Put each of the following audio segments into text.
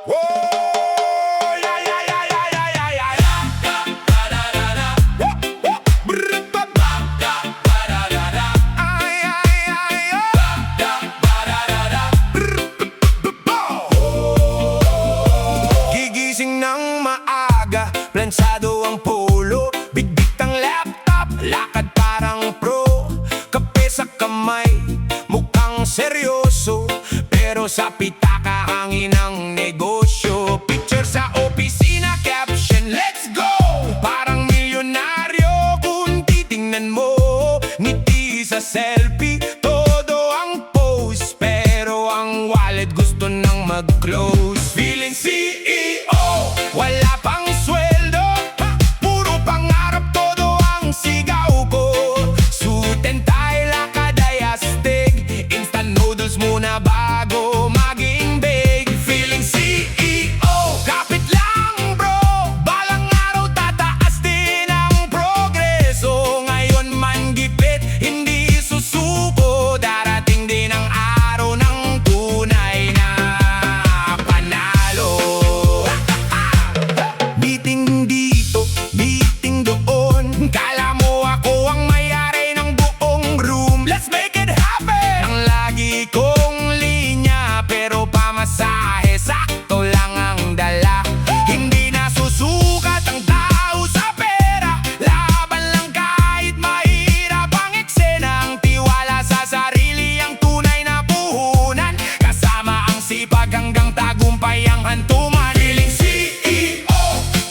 Oh, yeah, yeah, yeah, yeah, yeah, yeah, yeah, yeah. Brr, ba, ba. Ay, ay, ay, oh. Brr, ba, ba. Gigising ng maaga, plansado ang polo, bigbit ang laptop, lakad parang pro. Kape sa kamay, mukhang seryoso, pero sa pitaka hangin ang negosyo. Picture sa opisina, caption, let's go! Parang milyonaryo kung titingnan mo. Ngiti sa selfie, todo ang pose, pero ang wallet gusto nang mag-close. Feeling CEO, wala pang sweldo, puro pangarap, todo ang sigaw ko. Suit and tie, lakad ay astig, instant noodles muna bago maging big. Feeling CEO, kapit lang bro, balang araw tataas din ang progreso. Ngayon man gipit, hindi susuko, darating din ang araw ng tunay na panalo. Meeting dito, meeting doon, kala mo ako ang may-ari ng buong room. Let's make it happen! Ang lagi kong linya, pero pamasahe, sakto lang ang dala. Hindi na susukat ang tao sa pera, laban lang kahit mahirap ang eksena. Ang tiwala sa sarili ang tunay na puhunan, kasama ang sipag hanggang tagumpay ang hantuman. Feeling CEO,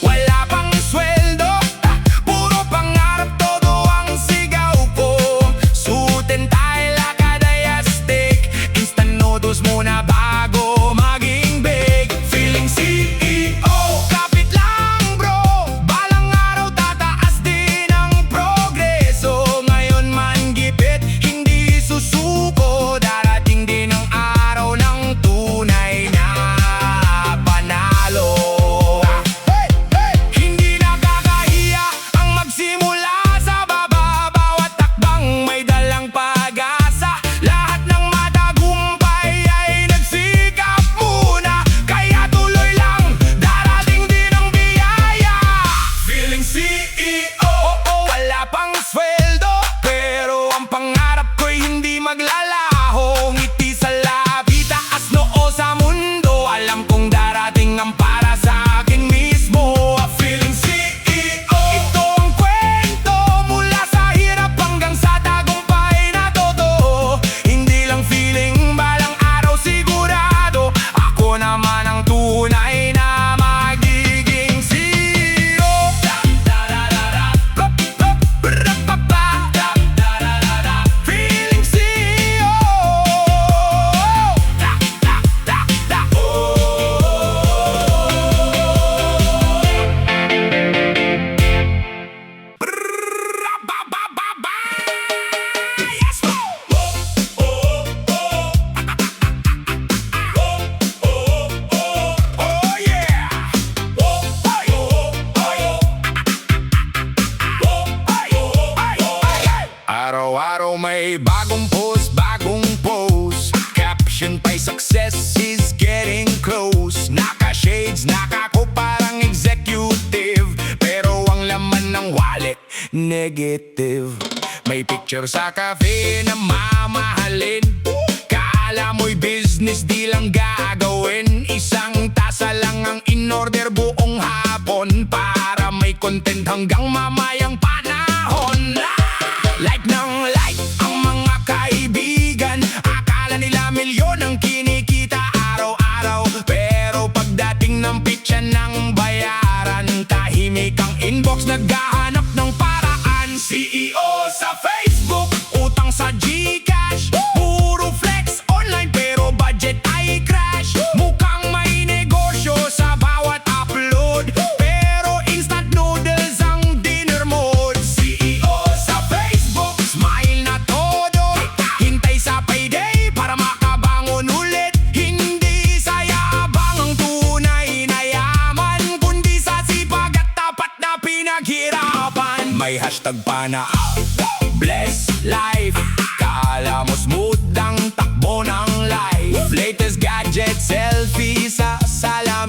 wala pang sweldo, puro pangarap, todo ang sigaw ko. Suit and tie, lakad ay astig, instant noodles muna bago maging big. Feeling CEO, kapit lang bro, balang araw tataas din ang progreso. Ngayon man gipit, hindi susuko, darating din ang araw ng tunay na panalo. Hindi nakakahiya ang magsimula sa baba, bawat takbang may dalang pag-asa. Lahat ng matagumpay ay nagsikap muna, kaya tuloy lang, darating din ang biyaya. Feeling CEO, wala pang sweldo, pero ang pangarap ko'y hindi maglalaho. Ngiti sa labi, taas noo sa mundo, alam kong darating ang para sa akin mismo. Feeling CEO, ito ang kwento mula sa hirap hanggang sa tagumpay na totoo. Hindi lang feeling, balang araw sigurado, ako naman ang tunay na magiging CEO. Feeling CEO. Yes, oh yeah. Araw-araw may bagong post, bagong pose, caption pa'y success is getting close. Naka-shades, nakako parang executive, pero ang laman ng wallet, negative. May picture sa cafe na mamahalin, kala mo'y business, di lang gagawin. Isang tasa lang ang in-order buong hapon, para may content hanggang mamayang panahon. Like ng like ang mga kaibigan, akala nila milyon ang kinikita araw-araw, pero pagdating ng pitsa ng bayaran, tahimik ang inbox, naghahanap ng paraan. CEO sa Facebook, utang sa GCash, puro flex online pero budget ay crash. Mukhang may negosyo sa bawat upload, pero instant noodles ang dinner mode. CEO sa Facebook, smile na todo, hintay sa payday para makabangon ulit. Hindi sa yabang ang tunay na yaman, kundi sa sipag at tapat na pinaghirapan. May hashtag pa na bless life, kala mo smooth ang takbo ng life. Latest gadget, selfie sa salamin,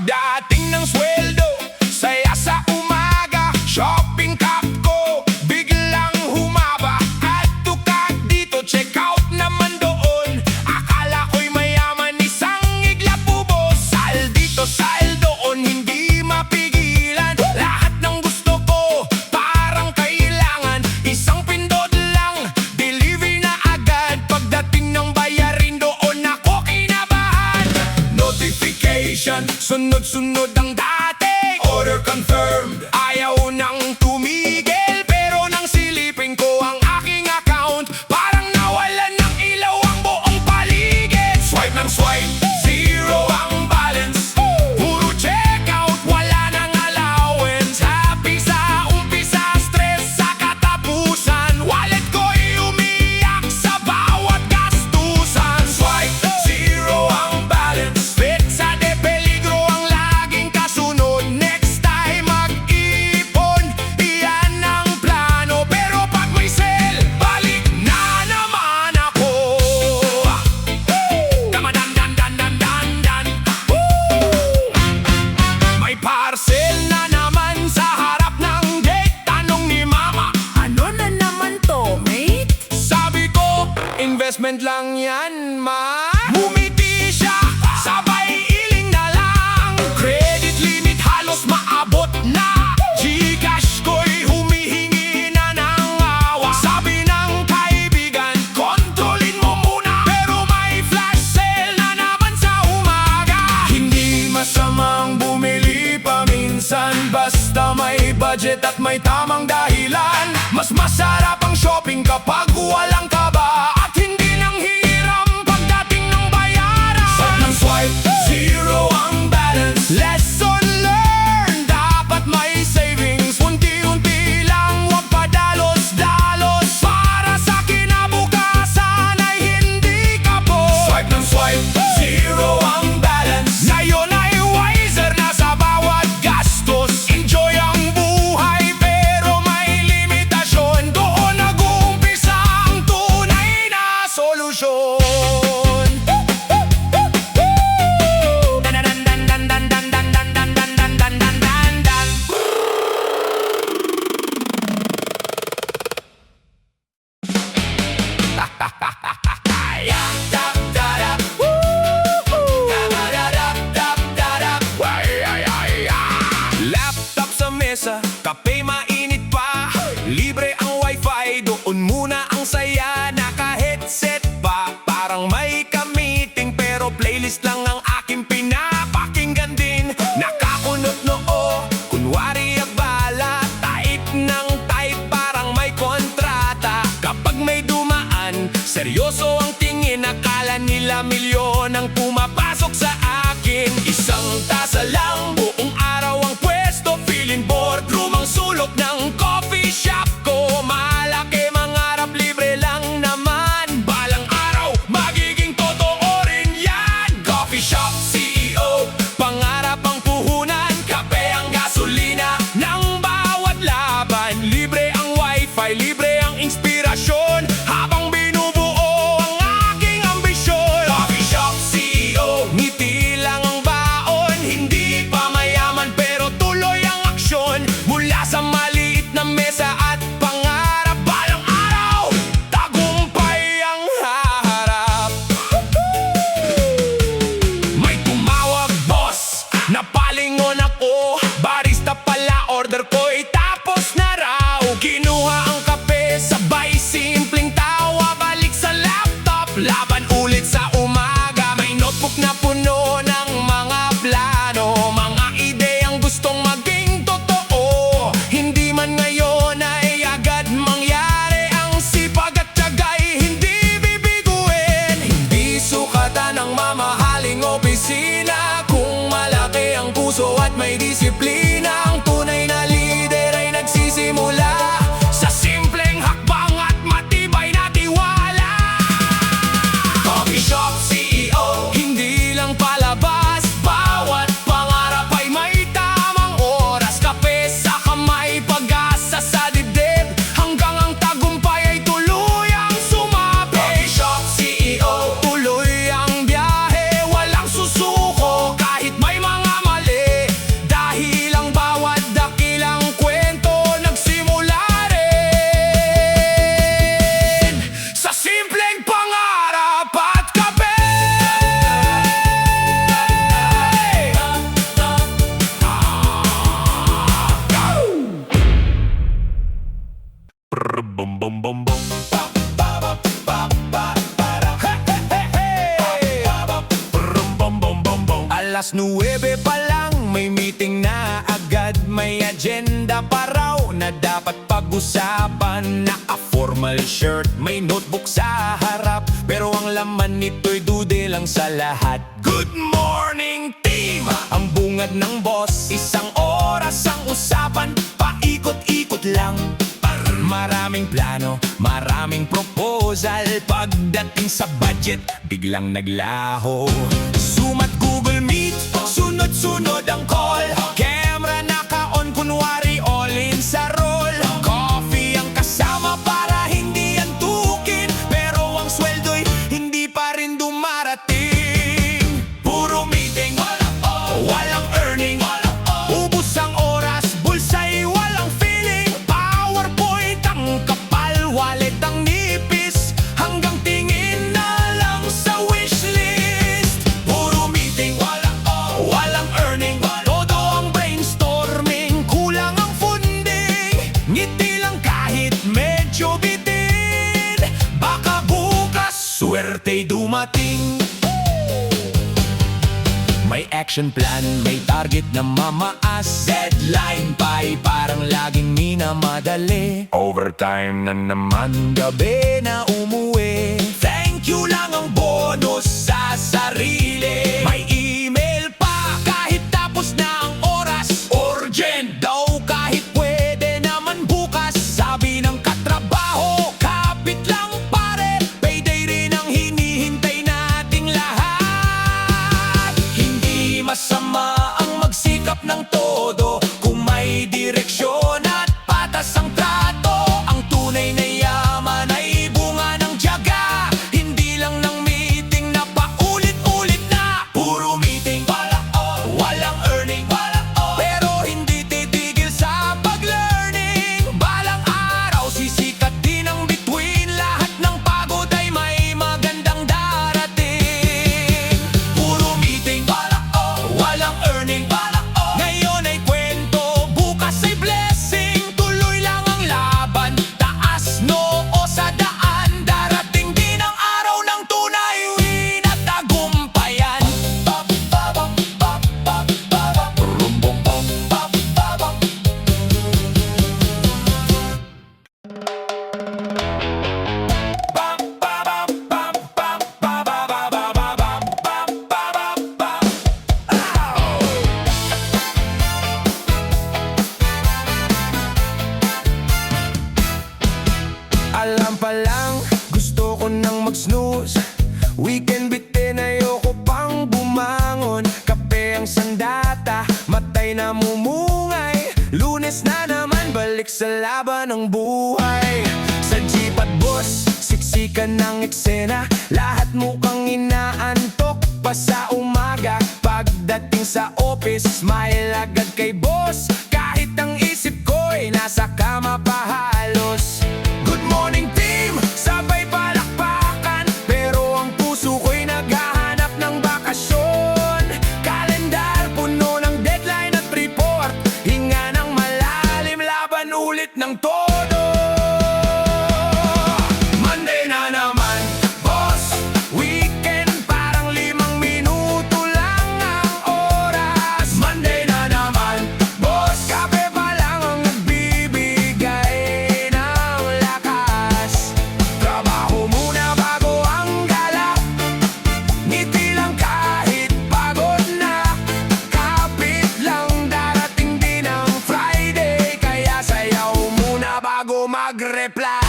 Pagdating ng sweldo, saya sa umaga, shopping cup ko, biglang humaba. At tukad dito, check out naman doon. Akala ko'y mayaman, isang iglap ubos. Sal dito, sal doon, hindi mapigilan. Lahat ng gusto ko, parang kailangan. Isang pindot lang, delivery na agad. Pagdating ng bayarin doon, ako kinabahan. Notification, sunod-sunod ang dating. Order confirmed, ayaw nang tumigil. Pero nang silipin ko ang aking account, parang nawalan ng ilaw ang buong paligid. Swipe ng swipe, zero ang balance. Puro checkout, wala nang allowance. Happy sa umpisa, stress sa katapusan. Wallet ko'y umiyak sa bawat gastusan. Swipe, zero ang balance. Fit sa de peligro ang laging kasunod. Next time mag-ipon, iyan ang plano. Pero pag may sale, balik na naman ako. Damadan-dan-dan-dan-dan-dan. May parcel na naman sa harap ng gate. Tanong ni mama, Ano na naman to, mate? sabi ko, investment lang yan, ma. Bumiti siya, sabay iling na lang. Credit limit halos maabot na. Gcash ko'y humihingi na ng awa. Sabi ng kaibigan, kontrolin mo muna. Pero may flash sale na naman sa umaga. Hindi masamang bumili paminsan, basta may budget at may tamang dahilan. Mas masarap ang shopping kapag walang kaba at hindi nang hiram pagdating ng bayaran. Swipe ng swipe, zero ang balance. Lesson learned, dapat may savings. Unti-unti lang, wag padalos-dalos. Para sa kinabukasan ay hindi kapos. Swipe ng swipe, zero ang balance. Ngayon ay wiser na sa bawat gastos. Enjoy ang buhay pero may limitasyon. Doon nag-uumpisa ang tunay na solusyon. Dan-dan-dan-dan-dan-dan-dan-dan-dan-dan-dan-dan-dan. Yap-dap-dadap. Woo-hoo. Yap-dap-dap-dadap. Laptop sa mesa, kape mainit pa. Libre ang wifi, doon muna ang saya. Naka-headset pa, parang may ka-meeting. Pero playlist lang ang aking pinapakinggan din. Nakakunot noo, kunwari abala. Type ng type, parang may kontrata. Kapag may dumaan, seryoso ang tingin. Akala nila milyon ang pumapasok sa akin. Isang tasa lang, buong araw ang pwesto. Feeling boardroom ang sulok ng coffee shop ko. Malaki mangarap, libre lang naman. Balang araw, magiging totoo rin yan. Coffee shop CEO, pangarap ang puhunan. Kape ang gasolina ng bawat laban. Libre ang wifi, libre ang inspirasyon. Habang binubuo ang aking ambisyon. Coffee shop CEO, ngiti lang ang baon. Hindi pa mayaman pero tuloy ang aksyon. Mula sa maliit na mesa at pangarap, balang araw, tagumpay ang haharap. May tumawag, boss, napalingon ako. Barista pala, order ko'y tapos na raw. Kinuha ang kape, sabay simpleng tawa. Balik sa laptop, laban ulit sa umaga. May notebook na puno ng mga plano. Mga ideyang gustong maging totoo. Hindi man ngayon ay agad mangyari. Ang sipag at tiyaga'y hindi bibiguin. Hindi sukatan ang mamahaling opisina. Kung malaki ang puso at may disiplina. Ang tunay na leader ay nagsisimula sa simpleng hakbang at matibay na tiwala. Coffee shop CEO, hindi lang palabas. Bawat pangarap ay may tamang oras. Kape sa kamay, pag-asa sa dibdib. Hanggang ang tagumpay ay tuluyang sumabi. Coffee shop CEO, tuloy ang biyahe, walang susuko. Kahit may mga mali, meeting na agad. May agenda pa raw na dapat pag-usapan. Naka-formal shirt, may notebook sa harap, pero ang laman nito'y dude lang sa lahat. Good morning team! Ang bungad ng boss, isang oras ang usapan, paikot-ikot lang. Maraming plano, maraming proposal. Pagdating sa budget, biglang naglaho. Zoom at Google Meet, sunod-sunod ang call. Camera naka-on, kunwari all in sa roll. Coffee ang kasama para hindi antukin, pero ang sweldo'y hindi pa rin dumarating. Puro meeting, walang earning. Ubus ang oras, bulsa'y walang feeling. PowerPoint ang kapal, wallet ang nipis, hanggang tingin na lang sa wishlist. Puro meeting, walang earning. Todo ang brainstorming, kulang ang funding. Ngiti lang kahit medyo bitin, baka bukas swerte'y dumating. May action plan, may target na mamaas. Deadline pa'y parang laging minamadali. Overtime na naman, gabi na umuwi. Thank you lang ang bonus sa sarili. May email pa kahit tapos na ang oras. Urgent daw kahit pwede naman bukas. Sabi ng katrabaho, kapit lang pare, payday rin ang hinihintay nating lahat. Hindi masama ang magsikap ng todo kung may direksyon at patas ang trato. Ang tunay na yaman ay bunga ng tiyaga, hindi lang ng meeting na paulit-ulit na. Puro meeting, walang earning, pero hindi titigil sa pag-learning. Balang araw sisikat din ang bituin, lahat ng pagod ay may magandang darating. Puro meeting, walang earning. Ngayon ay kwento, bukas ay blessing. Tuloy lang ang laban, taas noo sa daan. Darating din ang araw ng tunay win at tagumpayan. Alam pa lang, gusto ko nang mag-snooze. Weekend bitin, ayoko pang bumangon. Kape ang sandata, matay na mumungay. Lunes na naman, balik sa laban ng buhay. Sa jeep at bus, siksikan ng eksena. Lahat mukhang inaantok pa sa umaga. Pagdating sa office, smile agad kay boss. Kahit ang isip ko'y nasa kama pa halos. Good morning team, sabay palakpakan, pero ang puso ko'y naghahanap ng bakasyon. Kalendar puno ng deadline at report, hinga ng malalim, laban ulit ng todo. Monday na naman, boss, weekend parang 5 minuto lang ang oras. Monday na naman, boss, kape pa lang ang nagbibigay ng lakas. Trabaho muna bago ang gala, ngiti lang kahit pagod na. Kapit lang, darating din ang Friday, kaya sayaw muna bago mag-reply.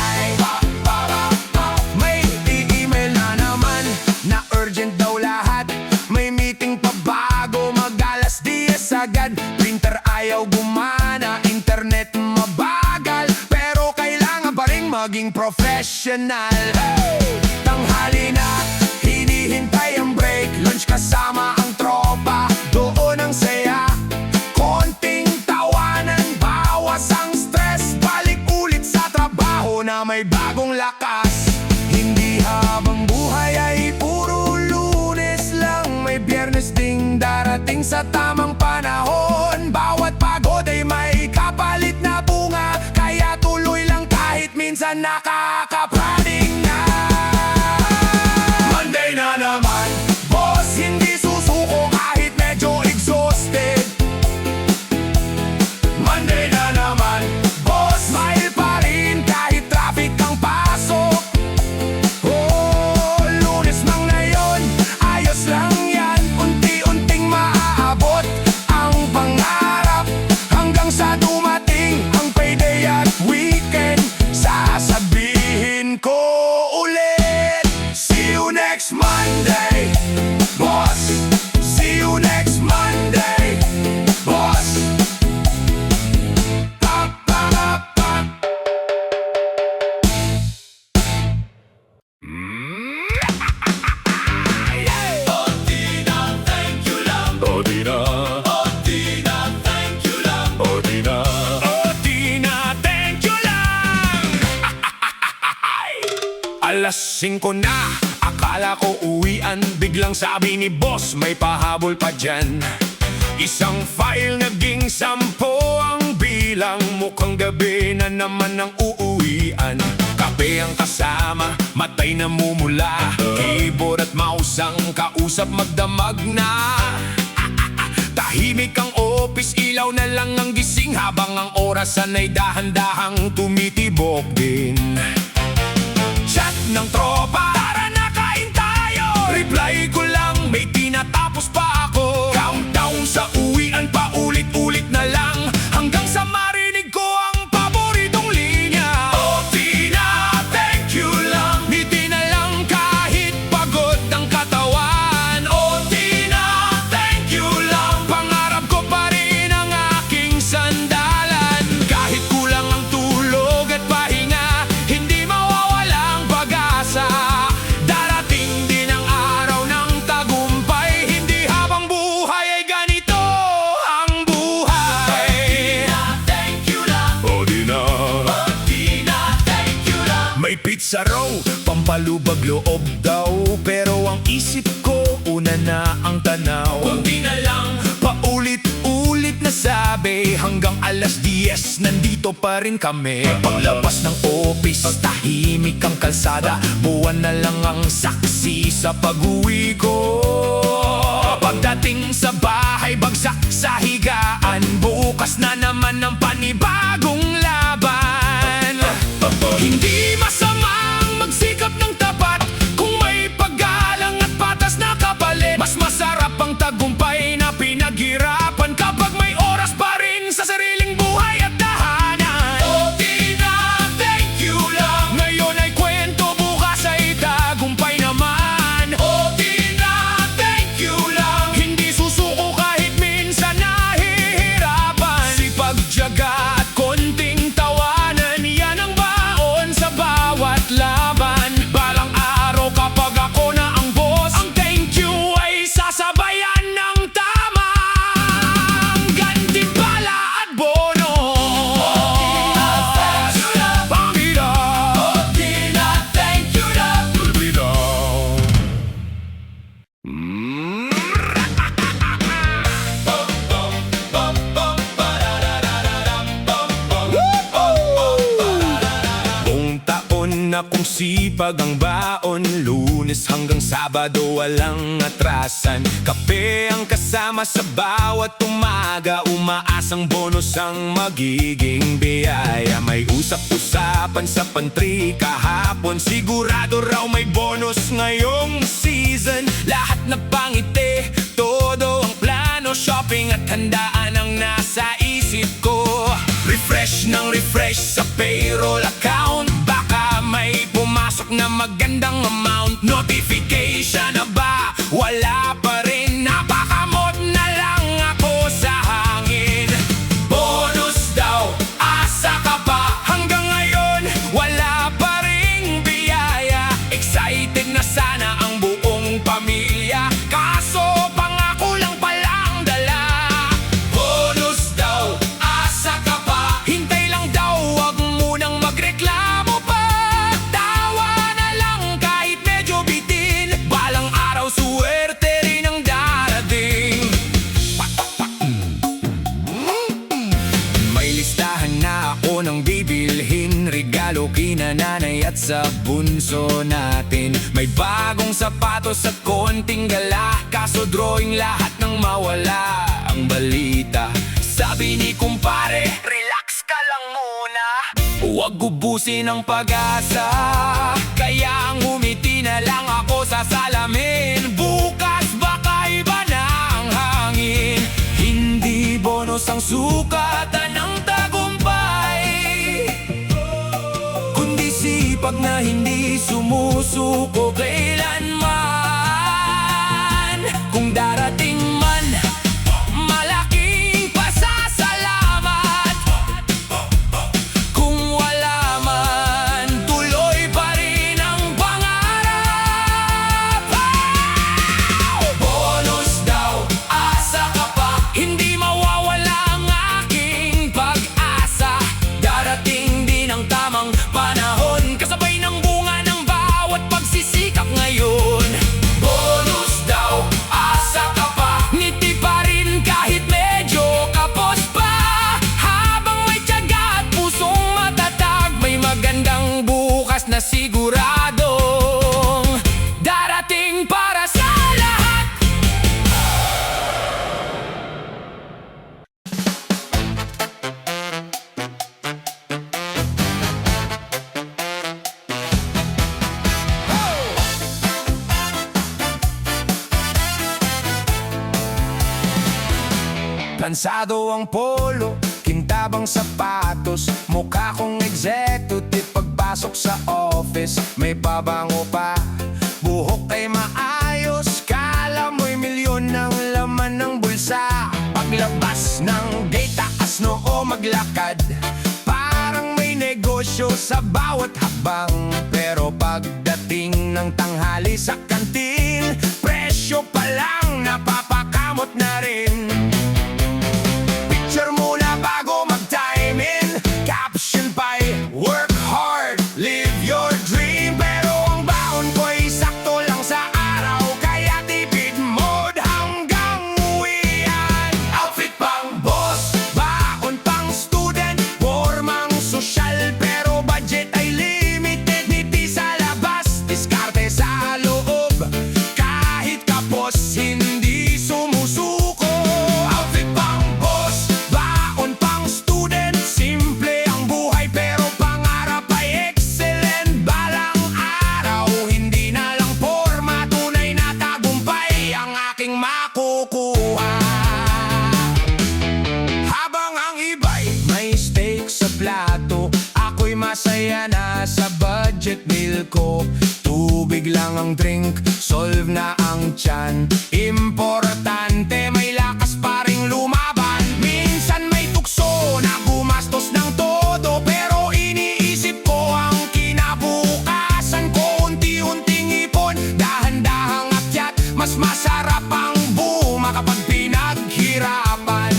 May i-email na naman na urgent daw lahat. May meeting pa bago mag-alas 10 agad. Printer ayaw gumana, internet mabagal, pero kailangan pa rin maging professional. Tanghali na, hinihintay ang break. Lunch kasama ang tropa, doon ang saya. Konting tawanan, bawas ang stress. Balik ulit sa trabaho na may bagong lakas. Hindi habang buhay ay puro Lunes lang, may Biyernes ding darating sa tamang panahon. Bawat pagod ay may kapalit na bunga, kaya tuloy lang kahit minsan nakakapraning na. Monday na naman, boss, hindi susuko kahit medyo exhausted. 5 na, akala ko uwian. Biglang sabi ni boss, may pahabol pa dyan. Isang file naging 10 ang bilang. Mukhang gabi na naman ang uuwian. Kape ang kasama, matay na mumula. Keyboard at mouse ang kausap, magdamag na. Tahimik ang office, ilaw na lang ang gising. Habang ang orasan ay dahan-dahang tumitibok din. Chat ng tropa, tara na kain tayo. Reply ko lang, may tinatapos pa ako. Countdown sa uwian, paulit-ulit na lang. Hanggang sa marinig ko ang paboritong linya. OT na, thank you lang. Ngiti na lang kahit pagod ang katawan. OT na, thank you lang. Pangarap ko pa rin ang aking sandalan. Kahit kulang ang tulog at pahinga, hindi mawawalang pag-asa. Darating din ang araw ng tagumpay. Hindi habang buhay ay ganito ang buhay. Thank you lang. O di na, thank you lang. May pizza raw, pampalubag loob daw. Pero ang isip ko, una na ang tanaw. Kunti na lang, paulit-ulit na sabi. Hanggang alas 10, nandito pa rin kami. Paglabas ng office, tahimik ang kalsada. Buwan na lang ang saksi sa pag-uwi ko. Pagdating sa bahay, bagsak sa higaan. Bukas na naman ang panibagong laban. Hindi masamang magsikap ng tapat kung may paggalang at patas na kapalit. Mas masarap ang tagumpay na pinaghirapan kapag may oras pa rin sa sariling buhay at tahanan. OT na, thank you lang. Ngayon ay kwento, bukas ay tagumpay naman. OT na, thank you lang. Hindi susuko kahit minsan nahihirapan. Sipag, tiyaga at konting tawanan, yan ang baon sa bawat laban. Balang araw kapag ako na ang boss, ang thank you ay sasabayan ng tamang gantimpala at bono. Pambida, thank you lang. Pambida. Buong taon na kung sipag ang baon. Lunes hanggang Sabado walang atrasan. Kape ang kasama sa bawat umaga. Umaasang bonus ang magiging biyaya. May usap-usapan sa pantry kahapon. Sigurado raw may bonus ngayong season. Lahat na pangiti, todo ang plano. Shopping at handaan ang nasa isip ko. Refresh ng refresh sa payroll account. Baka may pumasok na magandang amount. Notification na ba? Wala pa rin. Napakamot na lang ako sa hangin. Bonus daw, asa ka pa? Hanggang ngayon, wala pa ring biyaya. Excited na sana ang buong pamilya. Kaso pangako lang pala ang dala. Bonus daw, asa ka pa? Hintay lang daw, wag munang magreklamo pa. Tawa na lang kahit medyo bitin. Balang araw, suwerte rin ang darating. May listahan na ako ng bibilhin. Regalo kina nanay at sa bunso natin. May bagong sapatos at konting gala. Kaso drawing lahat ng mawala ang balita. Sabi ni kumpare, relax ka lang muna. Huwag ubusin ang pag-asa. Kaya ngumiti na lang ako sa salamin. Bukas baka iba na ang hangin. Hindi bonus ang sukatan ng tagumpay, kundi sipag na hindi sumusuko kailanman. Kung darating man, malaking pasasalamat. Kung wala man, tuloy pa rin ang pangarap. Bonus daw, asa ka pa? Hindi mawawala ang aking pag-asa. Darating din ang tamang panahon, kasabay ng bunga ng bawat Kalsado ang polo, kintabang sapatos, mukha kong executive pagpasok sa office. May pabango pa, buhok ay maayos, kala mo'y milyon ang laman ng bulsa. Paglabas ng gate, taas noo maglakad, parang may negosyo sa bawat habang. Pero pagdating ng tanghali sa kantin, presyo pa lang napapakamot na rin. Picture muna bago mag-time in, caption pa'y work hard, live your dream. Pero ang baon ko'y sakto lang sa araw, kaya tipid mode hanggang uwian. Outfit pang boss, baon pang student, formang sosyal pero budget ay limited. Ngiti sa labas, diskarte sa loob, kahit kapos hindi sumusuko. Outfit pang boss, baon pang student, simple ang buhay pero pangarap ay excellent. Balang araw, hindi na lang forma, tunay na tagumpay ang aking makukuha. Habang ang iba'y may steak sa plato, ako'y masaya na sa budget meal ko. Tubig lang ang drink, solve na ang tiyan. Importante may lakas pa ring lumaban. Minsan may tukso na gumastos ng todo, pero iniisip ko ang kinabukasan ko. Unti-unting ipon, dahan-dahang akyat, mas masarap ang buma kapag pinaghirapan.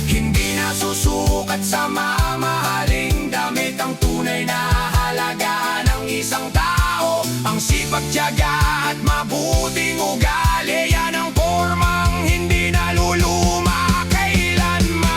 Hindi na susukat sa mamahaling damit ang tunay na halaga ng isang tao. Ang sipag, tiyaga at mabuting ugali, yan ang formang hindi naluluma kailanman.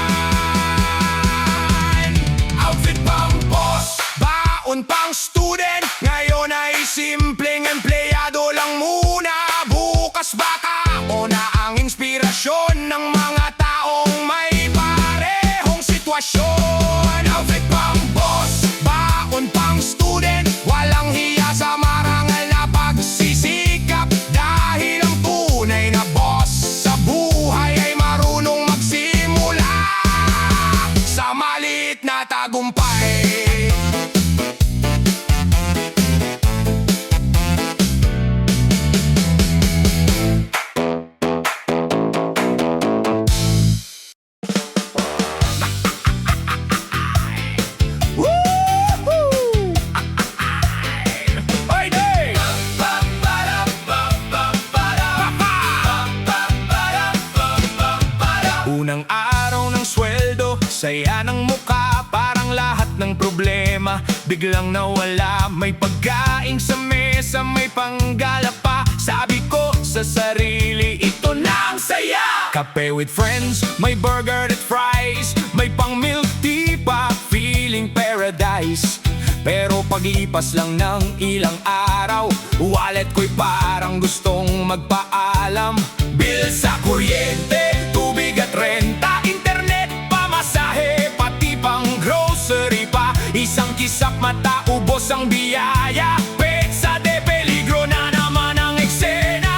Outfit pang boss, baon pang student, ngayon ay simpleng empleyado lang muna. Bukas baka ako na ang inspirasyon ng mga taong may parehong sitwasyon. Outfit pang boss, baon pang student, walang hiya sa marangal na pagsisikap. Dahil ang tunay na boss sa buhay ay marunong magsimula sa maliit na tagumpay. Unang araw ng sweldo, saya ng muka, parang lahat ng problema biglang nawala. May pagkain sa mesa, may panggala pa. Sabi ko sa sarili, ito na ang saya. Kape with friends, may burger at fries, may pang milk tea pa, feeling paradise. Pero paglipas lang ng ilang araw, wallet ko'y parang gustong magpaalam. Bill sa kuryente, tubig at renta, internet, pamasahe, pati pang grocery pa. Isang kisap mata, ubos ang biyaya. Petsa de peligro na naman ang eksena.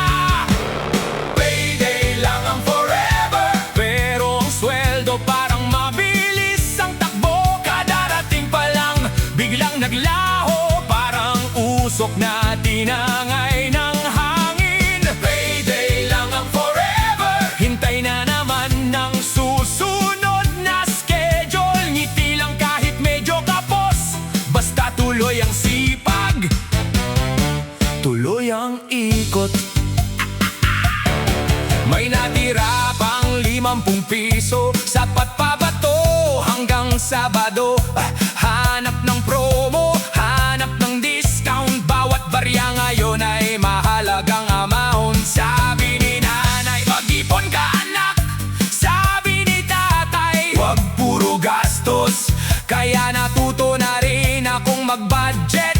Payday lang ang forever, pero ang sweldo parang mabilis ang takbo. Kadarating pa lang, biglang naglaho, parang usok na tinangay ng hangin. Payday lang ang forever, hintay na naman ng susunod na schedule. Ngiti lang kahit medyo kapos, basta tuloy ang sipag, tuloy ang ikot. May natira pang 50 piso, sapat pa ba to hanggang Sabado? Hanap ng promo, hanap ng discount, bawat barya ngayon ay mahalagang amount. Sabi ni nanay, mag-ipon ka anak, sabi ni tatay, wag puro gastos. Kaya natuto na rin akong mag-budget.